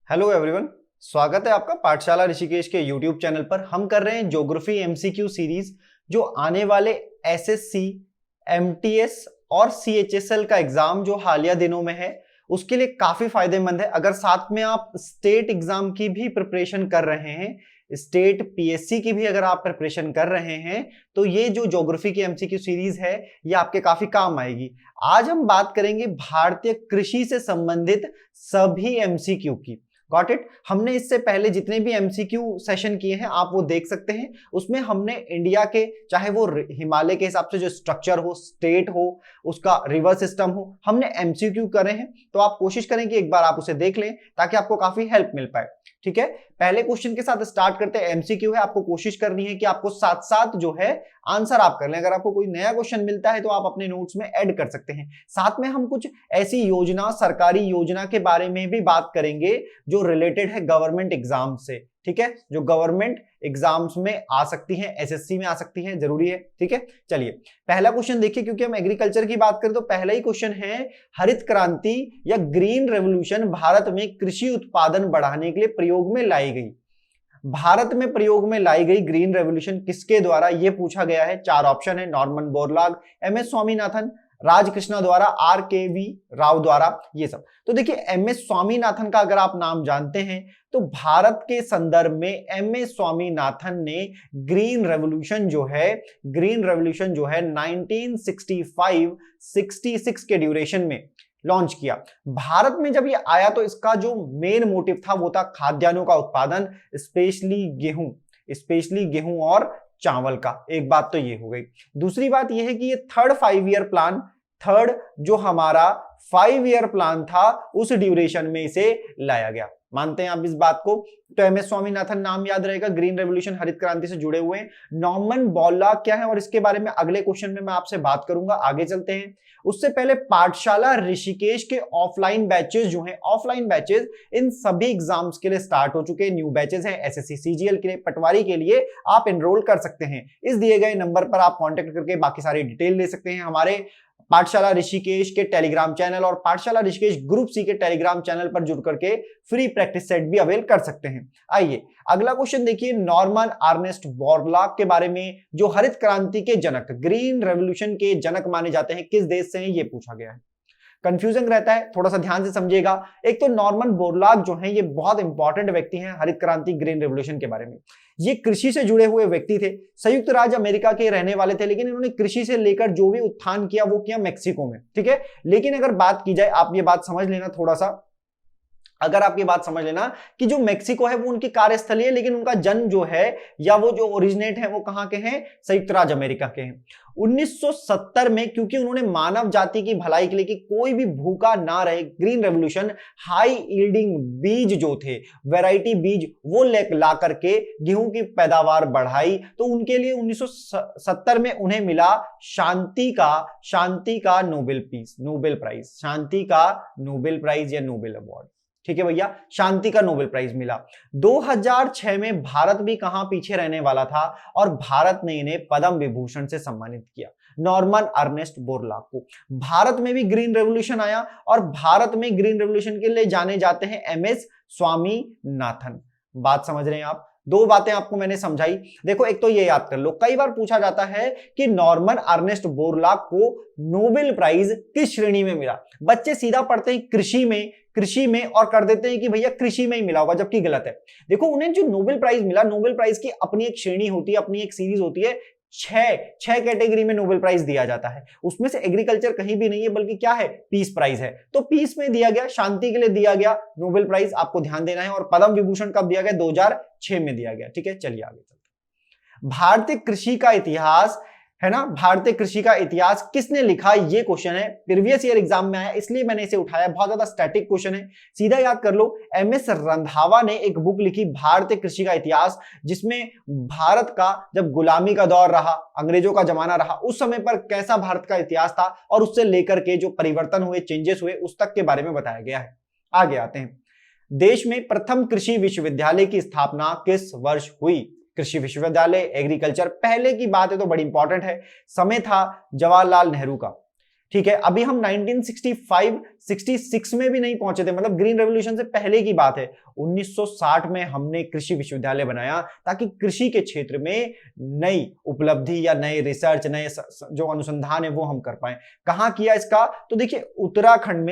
Hello everyone, स्वागत है आपका पाठशाला ऋषिकेश के यूट्यूब चैनल पर। हम कर रहे हैं ज्योग्राफी एमसीक्यू सीरीज जो आने वाले एसएससी, एमटीएस और सीएचएसएल का एग्जाम जो हालिया दिनों में है उसके लिए काफी फायदेमंद है। अगर साथ में आप स्टेट एग्जाम की भी प्रिपरेशन कर रहे हैं, स्टेट पीएससी की भी अगर आप प्रिपरेशन कर रहे हैं, तो ये जो ज्योग्राफी की एमसीक्यू सीरीज है ये आपके काफी काम आएगी। आज हम बात करेंगे भारतीय कृषि से संबंधित सभी एमसीक्यू की। Got it. हमने इससे पहले जितने भी एमसीक्यू सेशन किए हैं आप वो देख सकते हैं। उसमें हमने इंडिया के, चाहे वो हिमालय के हिसाब से जो स्ट्रक्चर हो, स्टेट हो, उसका रिवर सिस्टम हो, हमने एमसीक्यू करे हैं। तो आप कोशिश करें कि एक बार आप उसे देख लें ताकि आपको काफी हेल्प मिल पाए। ठीक है, पहले क्वेश्चन के साथ स्टार्ट करते हैं। एमसीक्यू है, आपको कोशिश करनी है कि आपको साथ साथ जो है आंसर आप कर लें। अगर आपको कोई नया क्वेश्चन मिलता है तो आप अपने नोट्स में ऐड कर सकते हैं। साथ में हम कुछ ऐसी योजना, सरकारी योजना के बारे में भी बात करेंगे जो रिलेटेड है गवर्नमेंट एग्जाम से। ठीक है, जो गवर्नमेंट एग्जाम्स में आ सकती हैं, एसएससी में आ सकती हैं, जरूरी है। ठीक है, चलिए पहला क्वेश्चन देखिए। क्योंकि हम एग्रीकल्चर की बात करें तो पहला ही क्वेश्चन है, हरित क्रांति या ग्रीन रेवोल्यूशन भारत में कृषि उत्पादन बढ़ाने के लिए प्रयोग में लाई गई। भारत में प्रयोग में लाई गई ग्रीन रेवोल्यूशन किसके द्वारा, यह पूछा गया है। चार ऑप्शन है, Norman Borlaug, MS Swaminathan, Rajkrishna द्वारा, आरकेवी राव द्वारा, ये सब। तो देखिए एमएस स्वामीनाथन का अगर आप नाम जानते हैं तो भारत के संदर्भ में एमएस स्वामीनाथन ने ग्रीन रेवोल्यूशन जो है 1965-66 के ड्यूरेशन में लॉन्च किया। भारत में जब ये आया तो इसका जो मेन मोटिव था वो था खाद्यान्नों का उत्पादन, स्पेशली गेहूं और चावल का। एक बात तो ये हो गई। दूसरी बात ये है कि ये थर्ड जो हमारा 5 ईयर प्लान था उस ड्यूरेशन में इसे लाया गया। मानते हैं आप इस बात को? तो एमएस स्वामीनाथन नाम याद रहेगा, ग्रीन रेवोल्यूशन, हरित क्रांति से जुड़े हुए हैं। नॉर्मन बोरलॉग क्या है और इसके बारे में अगले क्वेश्चन में मैं आपसे बात करूंगा। आगे चलते हैं। उससे पहले पाठशाला ऋषिकेश के ऑफलाइन बैचेस जो हैं, ऑफलाइन बैचेस इन सभी एग्जाम्स के लिए स्टार्ट हो चुके हैं। न्यू बैचेस हैं एसएससी सीजीएल के लिए, पटवारी के लिए आप एनरोल कर सकते हैं। इस दिए गए नंबर पर आप कांटेक्ट करके बाकी सारी डिटेल ले सकते हैं। हमारे पाठशाला ऋषिकेश के टेलीग्राम चैनल और पाठशाला ऋषिकेश ग्रुप सी के टेलीग्राम चैनल पर जुड़ करके फ्री प्रैक्टिस सेट भी अवेल कर सकते हैं। आइए अगला क्वेश्चन देखिए, नॉर्मन अर्नेस्ट बोरलॉग के बारे में, जो हरित क्रांति के जनक, ग्रीन रेवोल्यूशन के जनक माने जाते हैं, किस देश से हैं, ये पूछा गया है। कंफ्यूजन रहता है, थोड़ा सा ध्यान से समझिएगा। एक तो नॉर्मन बोरलॉग जो हैं ये बहुत इंपॉर्टेंट व्यक्ति हैं हरित क्रांति, ग्रीन रेवोल्यूशन के बारे में। ये कृषि से जुड़े हुए व्यक्ति थे, संयुक्त राज्य अमेरिका के रहने वाले थे, लेकिन इन्होंने कृषि से लेकर जो भी उत्थान किया वो किया मैक्सिको में। ठीक है, लेकिन अगर बात की जाए, आप ये बात समझ लेना थोड़ा सा, अगर आप ये बात समझ लेना कि जो मैक्सिको है वो उनकी कार्यस्थली है, लेकिन उनका जन्म जो है या वो जो ओरिजिनेट है वो कहां के हैं, संयुक्त राज्य अमेरिका के हैं। 1970 में क्योंकि उन्होंने मानव जाति की भलाई के लिए कि कोई भी भूखा ना रहे, ग्रीन रेवोल्यूशन, हाई यील्डिंग बीज जो थे, वैरायटी बीज, वो ला करके गेहूं की पैदावार बढ़ाई। तो उनके लिए 1970 में उन्हें मिला शांति का नोबेल प्राइज, शांति का नोबेल प्राइज या नोबेल अवार्ड। ठीक है भैया, शांति का नोबेल प्राइज मिला। 2006 में भारत भी कहां पीछे रहने वाला था और भारत ने इन्हें पद्म विभूषण से सम्मानित किया, नॉर्मन अर्नेस्ट बोरलॉग को। भारत में भी ग्रीन रेवोल्यूशन आया और भारत में ग्रीन रेवोल्यूशन के लिए जाने जाते हैं एमएस स्वामीनाथन। बात समझ रहे हैं आप? दो बातें आपको मैंने समझाई। देखो, एक तो ये याद कर लो, कई बार पूछा जाता है कि नॉर्मन अर्नेस्ट बोरलॉग को नोबेल प्राइज किस श्रेणी में मिला। बच्चे सीधा पढ़ते हैं कृषि में और कर देते हैं कि भैया कृषि में ही मिला होगा, जबकि गलत है। देखो, उन्हें जो नोबेल प्राइज मिला, नोबेल प्राइज की अपनी एक श्रेणी होती है, अपनी एक सीरीज होती है। छह कैटेगरी में नोबेल प्राइज दिया जाता है। उसमें से एग्रीकल्चर कहीं भी नहीं है, बल्कि क्या है, पीस प्राइज है। तो पीस में दिया गया, शांति के लिए दिया गया नोबेल प्राइज, आपको ध्यान देना है। और पद्म विभूषण कब दिया गया, 2006 में दिया गया। ठीक है, चलिए आगे चलते हैं। भारतीय कृषि का इतिहास है ना, भारतीय कृषि का इतिहास किसने लिखा, ये क्वेश्चन है, प्रीवियस ईयर एग्जाम में आया, इसलिए मैंने इसे उठाया। बहुत ज्यादा स्टैटिक क्वेश्चन है, सीधा याद कर लो। एमएस रंधावा ने एक बुक लिखी, भारतीय कृषि का इतिहास, जिसमें भारत का जब गुलामी का दौर रहा, अंग्रेजों का जमाना रहा, उस समय पर कैसा भारत का इतिहास था और उससे लेकर के जो परिवर्तन हुए, चेंजेस हुए, उस तक के बारे में बताया गया है। आगे आते हैं। देश में प्रथम कृषि विश्वविद्यालय की स्थापना किस वर्ष हुई? कृषि विश्वविद्यालय, एग्रीकल्चर, पहले की बात है तो बड़ी इंपॉर्टेंट है। समय था जवाहरलाल नेहरू का। ठीक है, अभी हम 1965 66 में भी नहीं पहुंचे थे, मतलब ग्रीन रेवोल्यूशन से पहले की बात है। 1960 में हमने कृषि विश्वविद्यालय बनाया ताकि कृषि के क्षेत्र में नई उपलब्धि या नए रिसर्च, नए जो अनुसंधान है वो हम कर पाए। कहां किया इसका? तो देखिए उत्तराखंड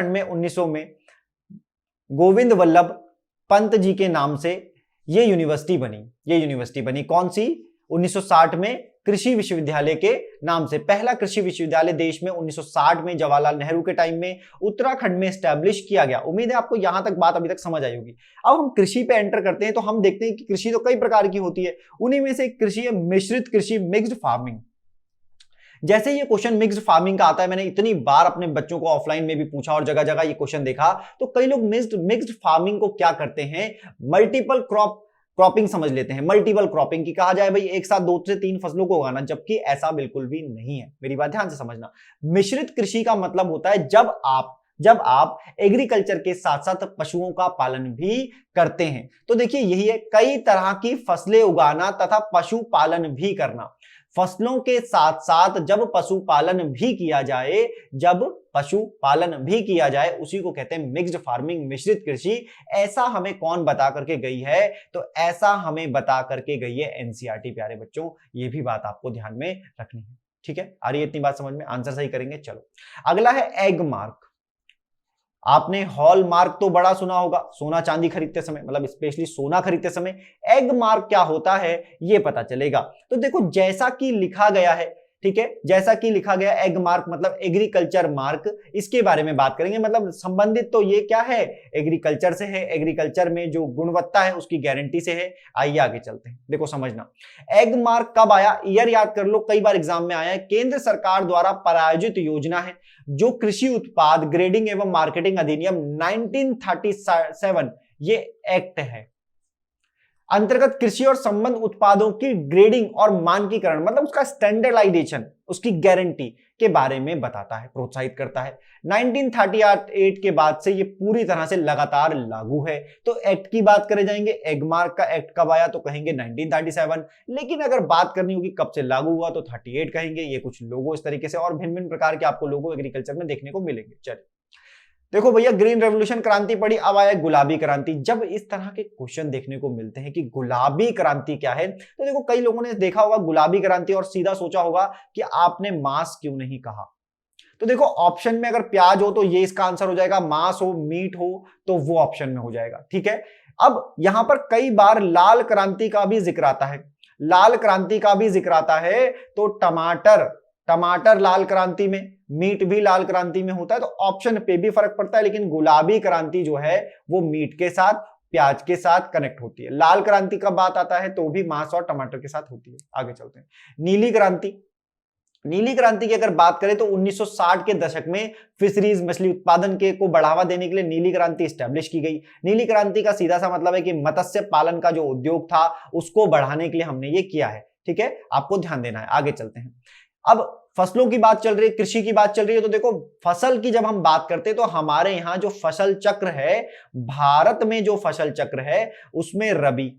में 1900 में गोविंद वल्लभ पंत जी के नाम से ये यूनिवर्सिटी बनी। कौन सी? 1960 में कृषि विश्वविद्यालय के नाम से पहला कृषि विश्वविद्यालय देश में 1960 में जवाहरलाल नेहरू के टाइम में उत्तराखंड में एस्टैब्लिश किया गया। उम्मीद है आपको यहां तक बात अभी तक समझ आई होगी। अब हम कृषि पे एंटर करते हैं तो हम देखते हैं कि कृषि तो कई प्रकार की होती है, उन्हीं में से एक कृषि है मिश्रित कृषि, मिक्स्ड फार्मिंग। जैसे ये क्वेश्चन मिक्स्ड फार्मिंग का आता है, मैंने इतनी बार अपने बच्चों को ऑफलाइन में भी पूछा और जगह जगह ये क्वेश्चन देखा, तो कई लोग मिक्स्ड फार्मिंग को क्या करते हैं, मल्टीपल क्रॉपिंग समझ लेते हैं। मल्टीपल क्रॉपिंग की कहा जाए भाई एक साथ 2 से 3 फसलों को उगाना, जबकि ऐसा बिल्कुल भी नहीं है। मेरी बात ध्यान से समझना। मिश्रित कृषि का मतलब होता है जब आप एग्रीकल्चर के साथ साथ पशुओं का पालन भी करते हैं। तो देखिए यही है, कई तरह की फसलें उगाना तथा पशुपालन भी करना। फसलों के साथ साथ जब पशुपालन भी किया जाए उसी को कहते हैं मिक्स्ड फार्मिंग, मिश्रित कृषि। ऐसा हमें कौन बता करके गई है? तो ऐसा हमें बता करके गई है एनसीईआरटी। प्यारे बच्चों, ये भी बात आपको ध्यान में रखनी है। ठीक है, आ रही है इतनी बात समझ में? आंसर सही करेंगे। चलो अगला है एग मार्क। आपने हॉल मार्क तो बड़ा सुना होगा, सोना चांदी खरीदते समय, मतलब स्पेशली सोना खरीदते समय। एग मार्क क्या होता है ये पता चलेगा। तो देखो जैसा कि लिखा गया है, ठीक है, जैसा कि लिखा गया एग मार्क मतलब एग्रीकल्चर मार्क, इसके बारे में बात करेंगे। मतलब संबंधित तो ये क्या है, एग्रीकल्चर से है, एग्रीकल्चर में जो गुणवत्ता है उसकी गारंटी से है। आइए आगे चलते हैं। देखो समझना, एग मार्क कब आया, ईयर याद कर लो, कई बार एग्जाम में आया है। केंद्र सरकार द्वारा प्रायोजित योजना है जो कृषि उत्पाद ग्रेडिंग एवं मार्केटिंग अधिनियम 1937 ये एक्ट है, अंतर्गत कृषि और संबंध उत्पादों की ग्रेडिंग और मानकीकरण, मतलब उसका स्टैंडर्डाइजेशन, उसकी गारंटी के बारे में बताता है, प्रोत्साहित करता है। 1938 के बाद से ये पूरी तरह से लगातार लागू है। तो एक्ट की बात करे जाएंगे, एगमार्क का एक्ट कब आया तो कहेंगे 1937, लेकिन अगर बात करनी होगी कब से लागू हुआ तो 38 कहेंगे। ये कुछ लोगो इस तरीके से, और भिन्न भिन्न प्रकार के आपको लोगो एग्रीकल्चर में देखने को मिलेंगे। चलिए देखो भैया, ग्रीन रेवोल्यूशन क्रांति पड़ी, अब आया गुलाबी क्रांति। जब इस तरह के क्वेश्चन देखने को मिलते हैं कि गुलाबी क्रांति क्या है, तो देखो कई लोगों ने देखा होगा गुलाबी क्रांति और सीधा सोचा होगा कि आपने मांस क्यों नहीं कहा। तो देखो ऑप्शन में अगर प्याज हो तो ये इसका आंसर हो जाएगा, मांस हो, मीट हो तो वो ऑप्शन में हो जाएगा। ठीक है, अब यहां पर कई बार लाल क्रांति का भी जिक्र आता है, लाल क्रांति का भी जिक्र आता है। तो टमाटर लाल क्रांति में, मीट भी लाल क्रांति में होता है, तो ऑप्शन पे भी फर्क पड़ता है। लेकिन गुलाबी क्रांति जो है वो मीट के साथ, प्याज के साथ कनेक्ट होती है। लाल क्रांति का बात आता है तो भी मांस और टमाटर के साथ होती है। आगे चलते हैं। नीली क्रांति की अगर बात करें तो 1960 के दशक में फिशरीज, मछली उत्पादन के को बढ़ावा देने के लिए नीली क्रांति एस्टैब्लिश की गई। नीली क्रांति का सीधा सा मतलब है कि मत्स्य पालन का जो उद्योग था उसको बढ़ाने के लिए हमने ये किया है। ठीक है, आपको ध्यान देना है। आगे चलते हैं। अब फसलों की बात चल रही है, कृषि की बात चल रही है, तो देखो फसल की जब हम बात करते हैं तो हमारे यहां जो फसल चक्र है, भारत में जो फसल चक्र है उसमें रबी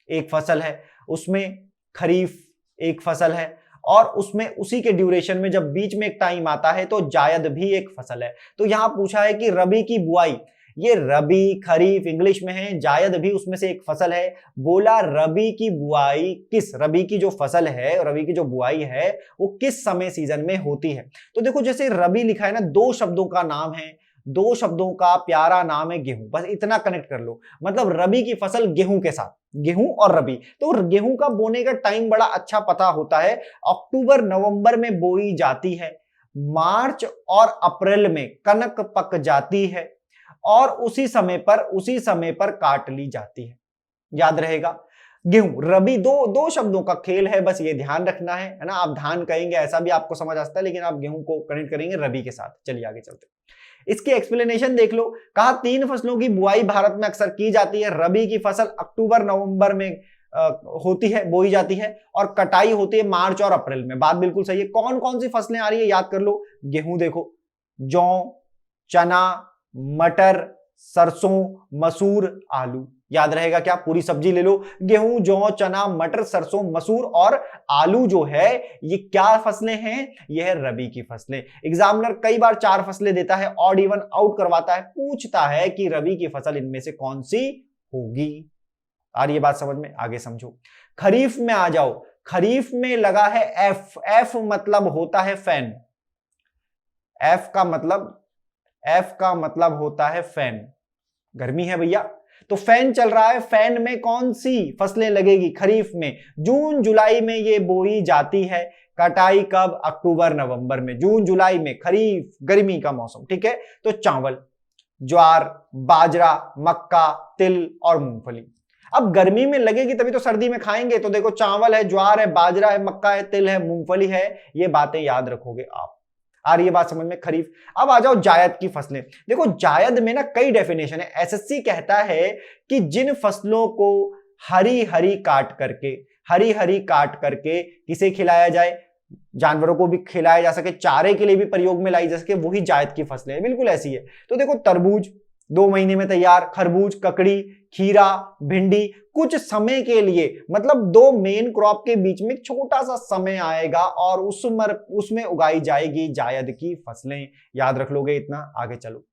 एक फसल है, उसमें खरीफ एक फसल है, और उसमें उसी के ड्यूरेशन में जब बीच में एक टाइम आता है तो जायद भी एक फसल है। तो यहां पूछा है कि रबी की बुआई, ये रबी खरीफ इंग्लिश में है, जायद भी उसमें से एक फसल है। बोला रबी की बुआई रबी की जो फसल है, रबी की जो बुआई है वो किस समय सीजन में होती है। तो देखो जैसे रबी लिखा है ना, 2 शब्दों का नाम है, 2 शब्दों का प्यारा नाम है गेहूं, बस इतना कनेक्ट कर लो। मतलब रबी की फसल गेहूं के साथ, गेहूं और रबी। तो गेहूं का बोने का टाइम बड़ा अच्छा पता होता है, अक्टूबर नवंबर में बोई जाती है, मार्च और अप्रैल में कनक पक जाती है और उसी समय पर काट ली जाती है। याद रहेगा, गेहूं रबी दो शब्दों का खेल है, बस ये ध्यान रखना है ना। आप धान कहेंगे ऐसा भी आपको समझ आता है, लेकिन आप गेहूं को कनेक्ट करेंगे रबी के साथ। चलिए आगे चलते हैं। इसकी एक्सप्लेनेशन देख लो। कहा 3 फसलों की बुआई भारत में अक्सर की जाती है। रबी की फसल अक्टूबर नवंबर में होती है, बोई जाती है, और कटाई होती है मार्च और अप्रैल में। बात बिल्कुल सही है। कौन कौन सी फसलें आ रही है याद कर लो। गेहूं देखो, जौ, चना, मटर, सरसों, मसूर, आलू। याद रहेगा क्या? पूरी सब्जी ले लो, गेहूं, जौ, चना, मटर, सरसों, मसूर और आलू जो है ये क्या फसलें हैं? ये है रबी की फसलें। एग्जामिनर कई बार 4 फसलें देता है, ऑड इवन आउट करवाता है, पूछता है कि रबी की फसल इनमें से कौन सी होगी। और ये बात समझ में? आगे समझो। खरीफ में आ जाओ। खरीफ में लगा है एफ। एफ मतलब होता है फैन। एफ का मतलब होता है फैन। गर्मी है भैया, तो फैन चल रहा है। फैन में कौन सी फसलें लगेगी खरीफ में? जून जुलाई में ये बोई जाती है। कटाई कब? अक्टूबर नवंबर में। जून जुलाई में, खरीफ, गर्मी का मौसम, ठीक है। तो चावल, ज्वार, बाजरा, मक्का, तिल और मूंगफली। अब गर्मी में लगेगी तभी तो सर्दी में खाएंगे। तो देखो चावल है, ज्वार है, बाजरा है, मक्का है, तिल है, मूंगफली है। ये बातें याद रखोगे आप। आ रही है बात समझ में? खरीफ। अब आ जाओ जायद की फसलें। देखो जायद में ना कई डेफिनेशन है। एसएससी कहता है कि जिन फसलों को हरी हरी काट करके किसे खिलाया जाए, जानवरों को भी खिलाया जा सके, चारे के लिए भी प्रयोग में लाई जा सके, वही जायद की फसलें हैं। बिल्कुल ऐसी है। तो देखो तरबूज 2 महीने में तैयार, खरबूज, ककड़ी, खीरा, भिंडी कुछ समय के लिए, मतलब 2 मेन क्रॉप के बीच में छोटा सा समय आएगा और उसमें उगाई जाएगी जायद की फसलें। याद रख लोगे इतना? आगे चलो।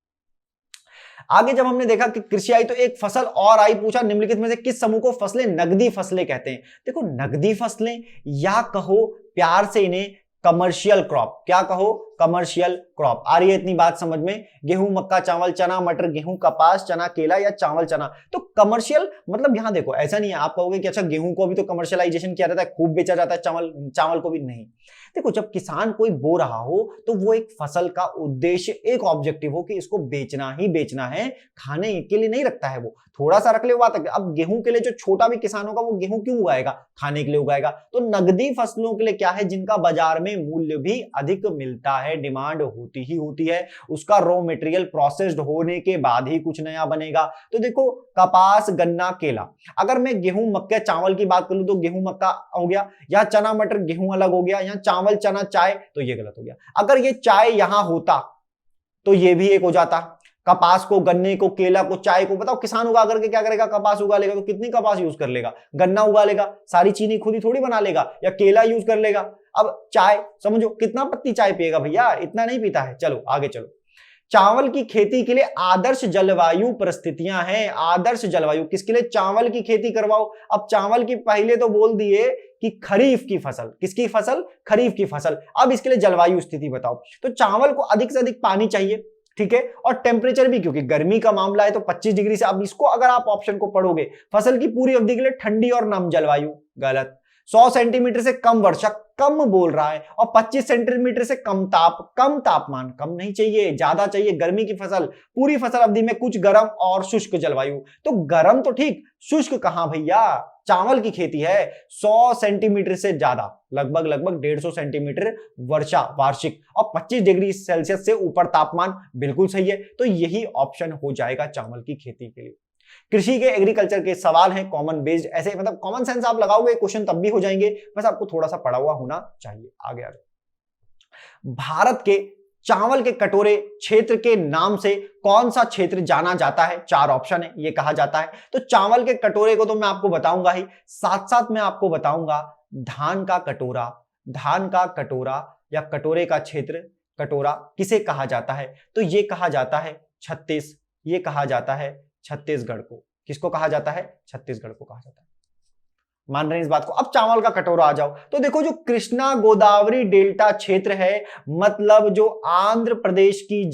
आगे जब हमने देखा कि कृषि आई तो एक फसल और आई, पूछा निम्नलिखित में से किस समूह को फसलें नगदी फसलें कहते हैं? देखो नगदी फसलें, या कहो प्यार से इन्हें कमर्शियल क्रॉप। क्या कहो? Commercial crop. आ रही है इतनी बात समझ में? गेहूं, मक्का, चावल, चना, मटर, गेहूं, कपास, चना, केला या चावल, चना। तो कमर्शियल मतलब यहां देखो ऐसा नहीं है आप कहोगे कि अच्छा गेहूं को भी तो कमर्शियलाइजेशन किया जाता है, खूब बेचा जाता है, चावल को भी नहीं। देखो जब किसान कोई बो रहा हो तो वो एक फसल का उद्देश्य, एक ऑब्जेक्टिव हो कि इसको बेचना ही बेचना है, खाने के लिए नहीं रखता है। वो थोड़ा सा रख ले बात है। अब गेहूं के लिए जो छोटा भी किसान होगा वो गेहूं क्यों उगाएगा? खाने के लिए उगाएगा। तो नगदी फसलों के लिए क्या है? जिनका बाजार में मूल्य भी अधिक मिलता है, डिमांड होती ही होती है, उसका रॉ मटेरियल प्रोसेस्ड होने के बाद ही कुछ नया बनेगा। तो देखो कपास, गन्ना, केला। अगर मैं गेहूं, मक्का, चावल की बात करूं तो गेहूं, मक्का हो गया, या चना, मटर, गेहूं अलग हो गया, या चावल, चना, चाय, तो ये गलत हो गया। अगर ये चाय यहां होता तो ये भी एक हो जाता। कपास को, गन्ने को, केला को, चाय को, बताओ किसान उगा करके क्या करेगा? कपास उगा लेगा तो कितनी कपास यूज कर लेगा? गन्ना उगा लेगा, सारी चीनी खुद ही थोड़ी बना लेगा, या केला यूज कर लेगा। अब चाय समझो कितना पत्ती चाय पिएगा भैया? इतना नहीं पीता है। चलो आगे चलो। चावल की खेती के लिए आदर्श जलवायु परिस्थितियां हैं। आदर्श जलवायु किसके लिए? चावल की खेती करवाओ। अब चावल की पहले तो बोल दिए कि खरीफ की फसल। किसकी फसल? खरीफ की फसल। अब इसके लिए जलवायु स्थिति बताओ। तो चावल को अधिक से अधिक पानी चाहिए, ठीक है, और टेम्परेचर भी, क्योंकि गर्मी का मामला है तो 25 डिग्री से। अब इसको अगर आप ऑप्शन को पढ़ोगे, फसल की पूरी अवधि के लिए ठंडी और नम जलवायु, गलत। 100 सेंटीमीटर से कम वर्षा, कम बोल रहा है, और 25 सेंटीमीटर से कम तापमान, कम नहीं चाहिए, ज्यादा चाहिए। गर्मी की फसल, पूरी फसल अवधि में कुछ गर्म और शुष्क जलवायु। तो गर्म तो ठीक, शुष्क कहां भैया? चावल की खेती है। 100 सेंटीमीटर से ज्यादा, लगभग 150 सेंटीमीटर वर्षा वार्षिक, और 25 डिग्री सेल्सियस से ऊपर तापमान, बिल्कुल सही है। तो यही ऑप्शन हो जाएगा चावल की खेती के लिए। कृषि के, एग्रीकल्चर के सवाल हैं कॉमन बेस्ड, ऐसे मतलब कॉमन सेंस आप लगाओगे क्वेश्चन तब भी हो जाएंगे, बस आपको थोड़ा सा पढ़ा हुआ होना चाहिए। आगे भारत के चावल के कटोरे क्षेत्र के नाम से कौन सा क्षेत्र जाना जाता है? 4 ऑप्शन है, ये कहा जाता है। तो चावल के कटोरे को तो मैं आपको बताऊंगा ही, साथ साथ मैं आपको बताऊंगा धान का कटोरा या कटोरे का क्षेत्र, कटोरा किसे कहा जाता है? तो ये कहा जाता है छत्तीसगढ़ को। किसको कहा जाता है? छत्तीसगढ़ को कहा जाता है। मान रहे हैं इस बात को? अब चावल का कटोरा आ जाओ। तो देखो जो कृष्णा गोदावरी डेल्टा क्षेत्र है, मतलब जो आंध्र प्रदेश की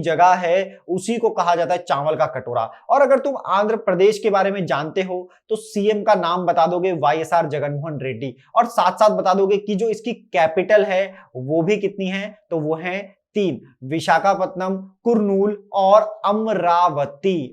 जगह है, उसी को कहा जाता है चावल का कटोरा। और अगर तुम आंध्र प्रदेश के बारे में जानते हो तो सीएम का नाम बता दोगे, वाईएसआर जगनमोहन रेड्डी, और साथ साथ बता दोगे कि जो इसकी कैपिटल है वो भी कितनी है? तो वो है 3, विशाखापत्तनम, कुरनूल और अमरावती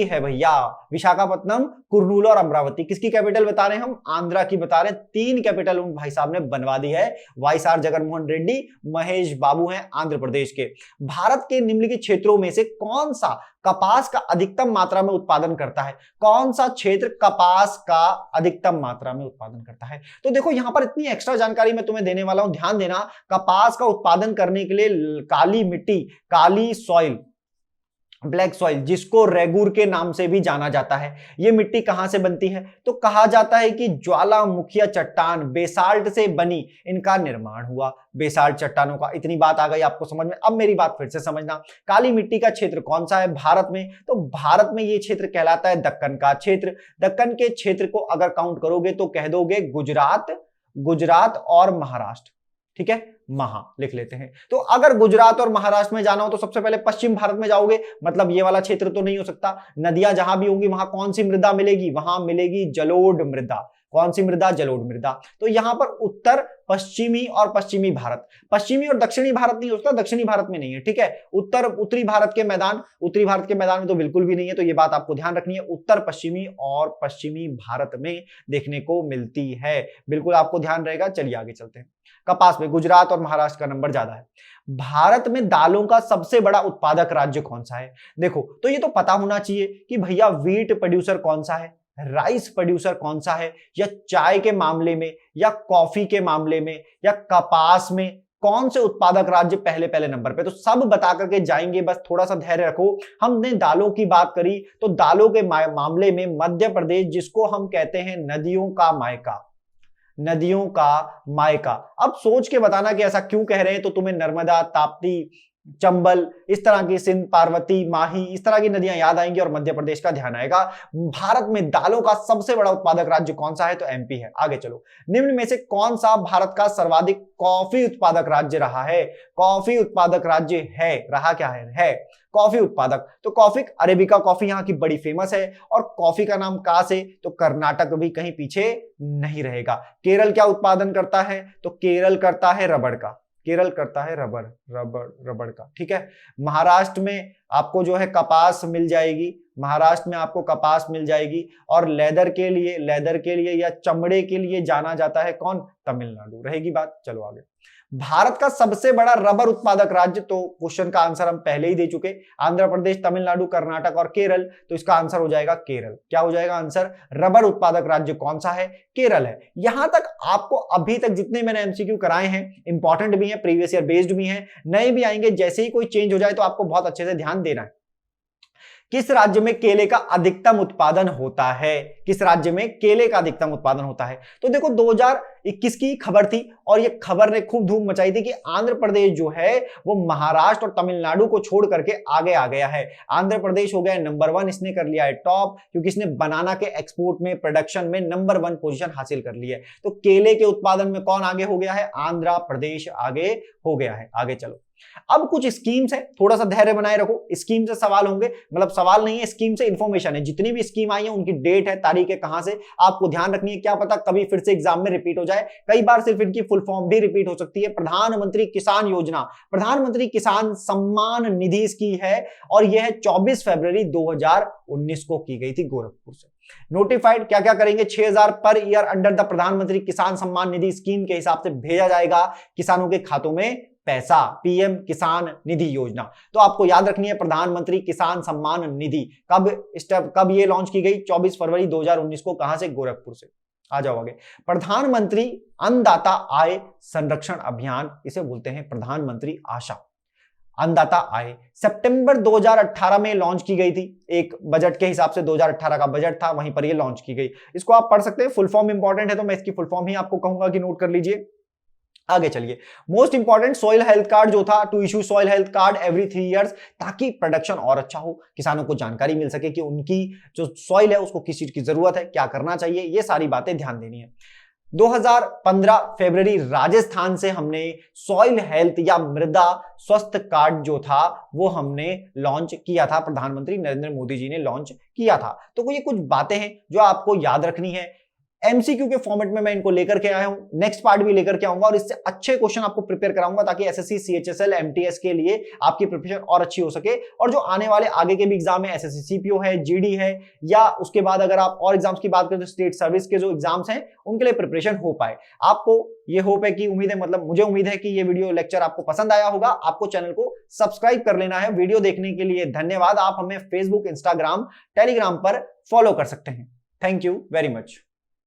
है भैया। विशाखापत्तनम, कुरनूल और अमरावती। किसकी कैपिटल बता रहे हैं हम? आंध्रा की बता रहे हैं। 3 कैपिटल उन भाई साहब ने बनवा दी है। वाईएसआर जगनमोहन रेड्डी, महेश बाबू हैं आंध्र प्रदेश के। भारत के निम्नलिखित क्षेत्रों में से कौन सा कपास का अधिकतम मात्रा में उत्पादन करता है? कौन सा क्षेत्र कपास का अधिकतम मात्रा में उत्पादन करता है? तो देखो यहां पर इतनी एक्स्ट्रा जानकारी मैं तुम्हें देने वाला हूं, ध्यान देना। कपास का उत्पादन करने के लिए काली मिट्टी, काली सॉइल, ब्लैक सॉइल, जिसको रेगूर के नाम से भी जाना जाता है, ये मिट्टी कहां से बनती है? तो कहा जाता है कि ज्वालामुखीय चट्टान बेसाल्ट से बनी इनका निर्माण हुआ। बेसाल्ट चट्टानों का, इतनी बात आ गई आपको समझ में। अब मेरी बात फिर से समझना, काली मिट्टी का क्षेत्र कौन सा है भारत में? तो भारत में ये क्षेत्र कहलाता है दक्कन का क्षेत्र। दक्कन के क्षेत्र को अगर काउंट करोगे तो कह दोगे गुजरात और महाराष्ट्र। ठीक है, महा लिख लेते हैं। तो अगर गुजरात और महाराष्ट्र में जाना हो तो सबसे पहले पश्चिम भारत में जाओगे, मतलब ये वाला क्षेत्र तो नहीं हो सकता। नदियां जहां भी होंगी वहां कौन सी मृदा मिलेगी? वहां मिलेगी जलोढ़ मृदा। कौन सी मृदा? जलोढ़ मृदा। तो यहां पर उत्तर पश्चिमी और पश्चिमी भारत, पश्चिमी और दक्षिणी भारत नहीं हो सकता, दक्षिणी भारत में नहीं है। ठीक है, उत्तरी भारत के मैदान में तो बिल्कुल भी नहीं है। तो ये बात आपको ध्यान रखनी है, उत्तर पश्चिमी और पश्चिमी भारत में देखने को मिलती है, बिल्कुल आपको ध्यान रहेगा। चलिए आगे चलते हैं। कपास में गुजरात और महाराष्ट्र का नंबर ज्यादा है। भारत में दालों का सबसे बड़ा उत्पादक राज्य कौन सा है? देखो, तो ये तो पता होना चाहिए कि भैया वीट प्रोड्यूसर कौन सा है, राइस प्रोड्यूसर कौन सा है, या चाय के मामले में, या कॉफी के मामले में, या कपास में कौन से उत्पादक राज्य पहले नंबर पे? तो सब बता करके जाएंगे, बस थोड़ा सा धैर्य रखो। हमने दालों की बात करी तो दालों के मामले में मध्य प्रदेश, जिसको हम कहते हैं नदियों का मायका। अब सोच के बताना कि ऐसा क्यों कह रहे हैं, तो तुम्हें नर्मदा, ताप्ती, चंबल, इस तरह की सिंध, पार्वती, माही, इस तरह की नदियां याद आएंगी और मध्य प्रदेश का ध्यान आएगा। भारत में दालों का सबसे बड़ा उत्पादक राज्य कौन सा है? तो एमपी है। आगे चलो, निम्न में से कौन सा भारत का सर्वाधिक कॉफी उत्पादक राज्य रहा है? कॉफी उत्पादक राज्य रहा क्या है कॉफी उत्पादक। तो कॉफी, अरेबिका कॉफी यहाँ की बड़ी फेमस है, और कॉफी का नाम का से, तो कर्नाटक भी कहीं पीछे नहीं रहेगा। केरल क्या उत्पादन करता है? तो केरल करता है रबड़ का, रबड़ का। ठीक है, महाराष्ट्र में आपको जो है कपास मिल जाएगी, और लेदर के लिए या चमड़े के लिए जाना जाता है कौन? तमिलनाडु रहेगी बात। चलो आगे। भारत का सबसे बड़ा रबर उत्पादक राज्य, तो क्वेश्चन का आंसर हम पहले ही दे चुके, आंध्र प्रदेश, तमिलनाडु, कर्नाटक और केरल। तो इसका आंसर हो जाएगा केरल। क्या हो जाएगा आंसर? रबर उत्पादक राज्य कौन सा है? केरल है। यहां तक आपको अभी तक जितने मैंने एमसीक्यू कराए हैं, इंपॉर्टेंट भी है, प्रीवियस ईयर बेस्ड भी है, नए भी आएंगे। जैसे ही कोई चेंज हो जाए तो आपको बहुत अच्छे से ध्यान देना है। किस राज्य में केले का अधिकतम उत्पादन होता है? तो देखो 2021 की खबर थी, और ये खबर ने खूब धूम मचाई थी कि आंध्र प्रदेश जो है वो महाराष्ट्र और तमिलनाडु को छोड़ करके आगे आ गया है। आंध्र प्रदेश हो गया नंबर 1, इसने कर लिया है टॉप, क्योंकि इसने बनाना के एक्सपोर्ट में, प्रोडक्शन में नंबर 1 पोजीशन हासिल कर ली है। तो केले के उत्पादन में कौन आगे हो गया है? आंध्र प्रदेश आगे हो गया है। आगे चलो, अब कुछ स्कीम्स है, थोड़ा सा धैर्य बनाए रखो। स्कीम से सवाल होंगे, मतलब सवाल नहीं है, स्कीम से इंफॉर्मेशन है। जितनी भी स्कीम आई है उनकी डेट है, तारीख है, कहां से, आपको ध्यान रखनी है। क्या पता कभी फिर से एग्जाम में रिपीट हो जाए, कई बार सिर्फ इनकी फुल फॉर्म भी रिपीट हो सकती है। प्रधानमंत्री किसान योजना, प्रधानमंत्री किसान सम्मान निधि की है, और यह 24 फरवरी 2019 को की गई थी गोरखपुर से। नोटिफाइड क्या क्या करेंगे? 6000 पर ईयर अंडर द प्रधानमंत्री किसान सम्मान निधि स्कीम के हिसाब से भेजा जाएगा किसानों के खातों में पैसा, पीएम किसान निधि योजना। तो आपको याद रखनी है प्रधानमंत्री किसान सम्मान निधि कब ये लॉन्च की गई? 24 फरवरी 2019 को। कहां से? गोरखपुर से। आ जाओ आगे। प्रधानमंत्री अन्नदाता आय संरक्षण अभियान, इसे बोलते हैं प्रधानमंत्री आशा अन्नदाता आय, सितंबर 2018 में लॉन्च की गई थी। एक बजट के हिसाब से 2018 का बजट था, वहीं पर ये लॉन्च की गई। इसको आप पढ़ सकते हैं, फुल फॉर्म इंपॉर्टेंट है तो मैं इसकी फुल फॉर्म ही आपको कहूंगा कि नोट कर लीजिए। आगे चलिए, most important soil health card जो था, to issue soil health card every 3 years, ताकि प्रोडक्शन और अच्छा हो, किसानों को जानकारी मिल सके कि उनकी जो सॉइल है उसको किस चीज की जरूरत है, क्या करना चाहिए, ये सारी बातें ध्यान देनी है। 2015 फरवरी राजस्थान से हमने सॉइल हेल्थ या मृदा स्वस्थ कार्ड जो था वो हमने लॉन्च किया था, प्रधानमंत्री नरेंद्र मोदी जी ने लॉन्च किया था। तो ये कुछ बातें हैं जो आपको याद रखनी है। एमसीक्यू के फॉर्मेट में मैं इनको लेकर के आया हूं, नेक्स्ट पार्ट भी लेकर के आऊंगा और इससे अच्छे क्वेश्चन आपको प्रिपेयर कराऊंगा ताकि एसएससी, सीएचएसएल, एमटीएस के लिए आपकी प्रिपरेशन और अच्छी हो सके। और जो आने वाले आगे के भी एग्जाम है, एसएससी सीपीओ है, जीडी है, या उसके बाद अगर आप और एग्जाम्स की बात करें तो स्टेट सर्विस के जो एग्जाम्स हैं उनके लिए प्रिपरेशन हो पाए। आपको ये होप है कि उम्मीद है, मतलब मुझे उम्मीद है कि ये वीडियो लेक्चर आपको पसंद आया होगा। आपको चैनल को सब्सक्राइब कर लेना है। वीडियो देखने के लिए धन्यवाद। आप हमें फेसबुक, इंस्टाग्राम, टेलीग्राम पर फॉलो कर सकते हैं। Thank you very much.